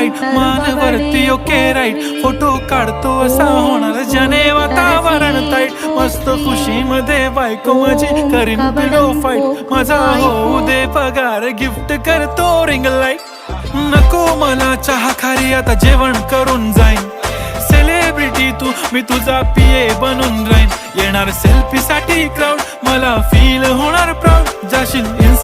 वाईट मान वरती ओके राईट फोटो काढतो असा होणार ज्याने वातावरण ताईट मस्त खुशी मध्ये बायको माझी करीन पिलो फाईट माझा होऊ दे पगार गिफ्ट करतो रिंग लाईट नको मला चहा खारी आता जेवण करून जाईन सेलिब्रिटी तू मी तुझा पिये बनून राहीन येणार सेल्फी साठी क्राऊड मला फील होणार प्राऊड जाशील